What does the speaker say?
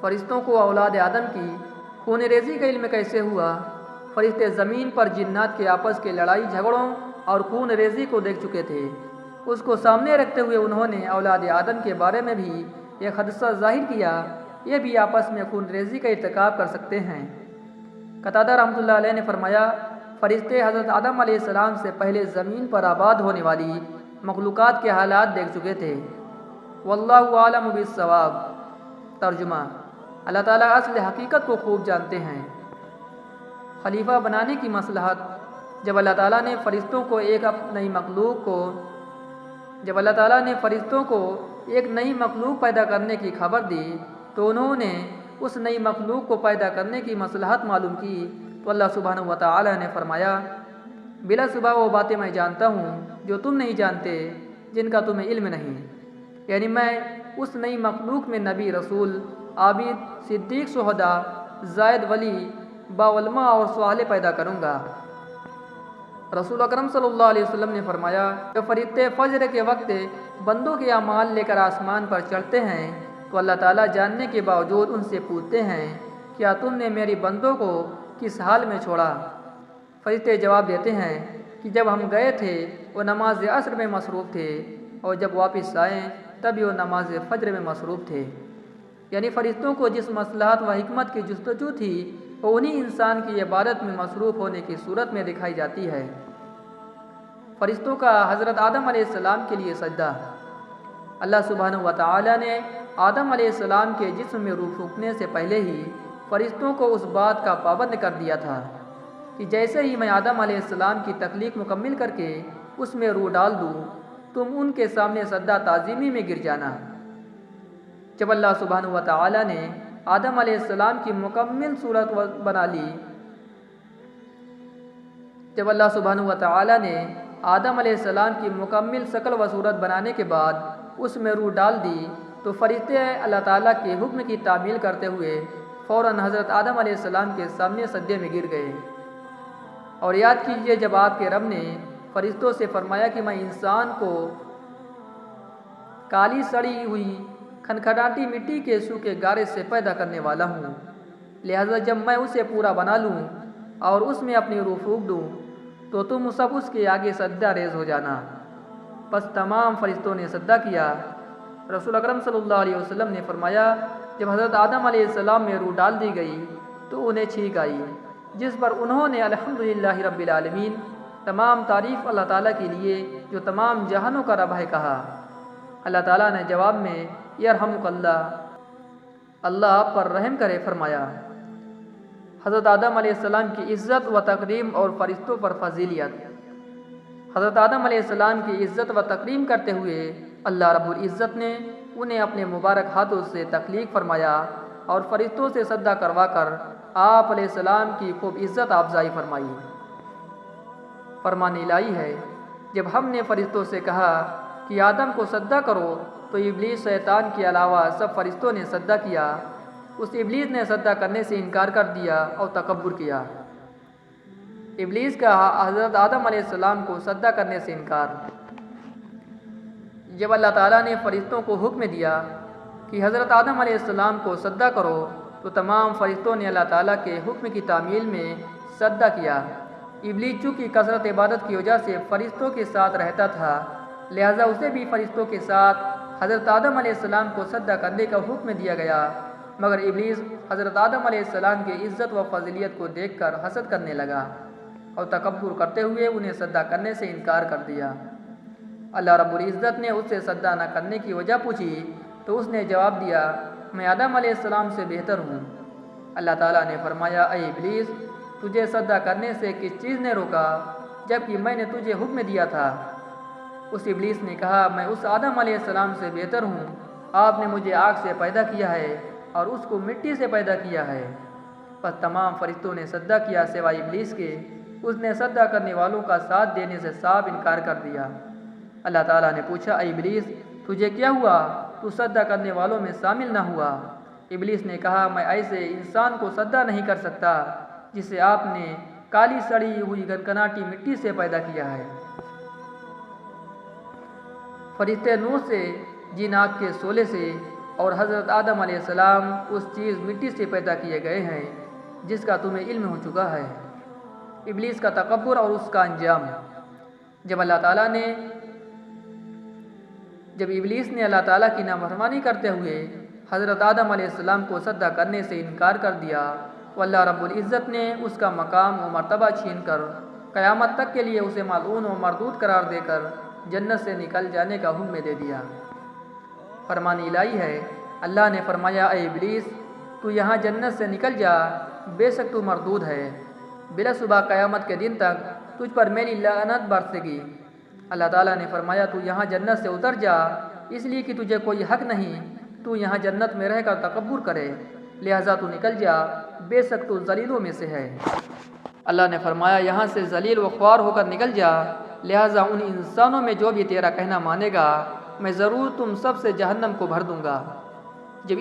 فرشتوں کو اولاد آدم کی خون ریزی کا علم کیسے ہوا؟ فرشتے زمین پر جنات کے آپس کے لڑائی جھگڑوں اور خون ریزی کو دیکھ چکے تھے۔ اس کو سامنے رکھتے ہوئے انہوں نے اولاد آدم کے بارے میں بھی ایک حادثہ ظاہر کیا، یہ بھی آپس میں خون ریزی کا ارتکاب کر سکتے ہیں۔ قتادہ رحمۃ اللہ علیہ نے فرمایا، فرشتے حضرت آدم علیہ السلام سے پہلے زمین پر آباد ہونے والی مخلوقات کے حالات دیکھ چکے تھے۔ واللہ عالم بالصواب۔ ترجمہ: اللہ تعالیٰ اصل حقیقت کو خوب جانتے ہیں۔ خلیفہ بنانے کی مصلحت۔ جب اللہ تعالیٰ نے فرشتوں کو ایک نئی مخلوق پیدا کرنے کی خبر دی تو انہوں نے اس نئی مخلوق کو پیدا کرنے کی مصلحت معلوم کی تو اللہ سبحانہ و تعالیٰ نے فرمایا، بلا شبہ وہ باتیں میں جانتا ہوں جو تم نہیں جانتے، جن کا تمہیں علم نہیں، یعنی میں اس نئی مخلوق میں نبی، رسول، عابد، صدیق، شہداء، زاہد، ولی، باعلماء اور صالح پیدا کروں گا۔ رسول اکرم صلی اللہ علیہ وسلم نے فرمایا، جو فرشتے فجر کے وقت بندوں کے اعمال لے کر آسمان پر چڑھتے ہیں تو اللہ تعالیٰ جاننے کے باوجود ان سے پوچھتے ہیں، کیا تم نے میری بندوں کو کس حال میں چھوڑا؟ فرشتے جواب دیتے ہیں کہ جب ہم گئے تھے وہ نماز عصر میں مصروف تھے اور جب واپس آئیں تب وہ نماز فجر میں مصروف تھے۔ یعنی فرشتوں کو جس مصلحت و حکمت کی جستجو تھی وہ انہی انسان کی عبادت میں مصروف ہونے کی صورت میں دکھائی جاتی ہے۔ فرشتوں کا حضرت آدم علیہ السلام کے لیے سجدہ۔ اللہ سبحانہ و تعالیٰ نے آدم علیہ السلام کے جسم میں روح پھونکنے سے پہلے ہی فرشتوں کو اس بات کا پابند کر دیا تھا کہ جیسے ہی میں آدم علیہ السلام کی تخلیق مکمل کر کے اس میں روح ڈال دوں تم ان کے سامنے سجدہ تعظیمی میں گر جانا۔ جب اللہ سبحانہ و تعالیٰ نے آدم علیہ السلام کی مکمل صورت بنا لی جب اللہ سبحانہ و تعالیٰ نے آدم علیہ السلام کی مکمل شکل و صورت بنانے کے بعد اس میں روح ڈال دی تو فرشتے اللہ تعالیٰ کے حکم کی تعمیل کرتے ہوئے فوراً حضرت آدم علیہ السلام کے سامنے سجدے میں گر گئے۔ اور یاد کیجئے جب آپ کے رب نے فرشتوں سے فرمایا کہ میں انسان کو کالی سڑی ہوئی کھنکھناتی مٹی کے سوکھے گارے سے پیدا کرنے والا ہوں، لہذا جب میں اسے پورا بنا لوں اور اس میں اپنی روح پھونک دوں تو تم سب اس کے آگے سجدہ ریز ہو جانا۔ پس تمام فرشتوں نے سجدہ کیا۔ رسول اکرم صلی اللہ علیہ وسلم نے فرمایا، جب حضرت آدم علیہ السلام میں روح ڈال دی گئی تو انہیں چھینک آئی، جس پر انہوں نے الحمدللہ رب العالمین، تمام تعریف اللہ تعالیٰ کے لیے جو تمام جہانوں کا رب ہے، کہا۔ اللہ تعالیٰ نے جواب میں یرحمک اللہ، اللہ آپ پر رحم کرے، فرمایا۔ حضرت آدم علیہ السلام کی عزت و تکریم اور فرشتوں پر فضیلت۔ حضرت آدم علیہ السلام کی عزت و تکریم کرتے ہوئے اللہ رب العزت نے انہیں اپنے مبارک ہاتھوں سے تخلیق فرمایا اور فرشتوں سے سجدہ کروا کر آپ علیہ السلام کی خوب عزت افزائی فرمائی۔ فرمان الہی ہے، جب ہم نے فرشتوں سے کہا کہ آدم کو سجدہ کرو تو ابلیس شیطان کے علاوہ سب فرشتوں نے سجدہ کیا۔ اس ابلیس نے سجدہ کرنے سے انکار کر دیا اور تکبر کیا۔ ابلیس کا حضرت آدم علیہ السلام کو سجدہ کرنے سے انکار۔ جب اللہ تعالیٰ نے فرشتوں کو حکم دیا کہ حضرت آدم علیہ السلام کو سجدہ کرو تو تمام فرشتوں نے اللہ تعالیٰ کے حکم کی تعمیل میں سجدہ کیا۔ ابلیس چونکہ کثرت عبادت کی وجہ سے فرشتوں کے ساتھ رہتا تھا، لہذا اسے بھی فرشتوں کے ساتھ حضرت آدم علیہ السلام کو سجدہ کرنے کا حکم دیا گیا، مگر ابلیس حضرت آدم علیہ السلام کی عزت و فضیلت کو دیکھ کر حسد کرنے لگا اور تکبر کرتے ہوئے انہیں سجدہ کرنے سے انکار کر دیا۔ اللہ رب العزت نے اس سے سجدہ نہ کرنے کی وجہ پوچھی تو اس نے جواب دیا، میں آدم علیہ السلام سے بہتر ہوں۔ اللہ تعالیٰ نے فرمایا، اے ابلیس، تجھے سجدہ کرنے سے کس چیز نے روکا جبکہ میں نے تجھے حکم دیا تھا؟ اس ابلیس نے کہا، میں اس آدم علیہ السلام سے بہتر ہوں، آپ نے مجھے آگ سے پیدا کیا ہے اور اس کو مٹی سے پیدا کیا ہے۔ پس تمام فرشتوں نے سجدہ کیا سوائے ابلیس کے، اس نے سجدہ کرنے والوں کا ساتھ دینے سے صاف انکار کر دیا۔ اللہ تعالیٰ نے پوچھا، اے ابلیس، تجھے کیا ہوا؟ تو سجدہ کرنے والوں میں شامل نہ ہوا؟ ابلیس نے کہا، میں ایسے انسان کو سجدہ نہیں کر سکتا جسے آپ نے کالی سڑی ہوئی کنکناٹی مٹی سے پیدا کیا ہے۔ فرشتے نور سے، جنات کے شعلے سے، اور حضرت آدم علیہ السلام اس چیز مٹی سے پیدا کیے گئے ہیں جس کا تمہیں علم ہو چکا ہے۔ ابلیس کا تکبر اور اس کا انجام۔ جب ابلیس نے اللہ تعالیٰ کی نافرمانی کرتے ہوئے حضرت آدم علیہ السلام کو سجدہ کرنے سے انکار کر دیا تو اللہ رب العزت نے اس کا مقام و مرتبہ چھین کر قیامت تک کے لیے اسے ملعون و مردود قرار دے کر جنت سے نکل جانے کا حکم دے دیا۔ فرمان الہی ہے، اللہ نے فرمایا اے ابلیس تو یہاں جنت سے نکل جا، بے شک تو مردود ہے، بلا صبح قیامت کے دن تک تجھ پر میری لعنت برسے گی۔ اللہ تعالیٰ نے فرمایا تو یہاں جنت سے اتر جا، اس لیے کہ تجھے کوئی حق نہیں تو یہاں جنت میں رہ کر تکبر کرے، لہٰذا تو نکل جا، بے شک تو ذلیلوں میں سے ہے۔ اللہ نے فرمایا یہاں سے ذلیل و خوار ہو کر نکل جا، لہٰذا ان انسانوں میں جو بھی تیرا کہنا مانے گا میں ضرور تم سب سے جہنم کو بھر دوں گا۔ جب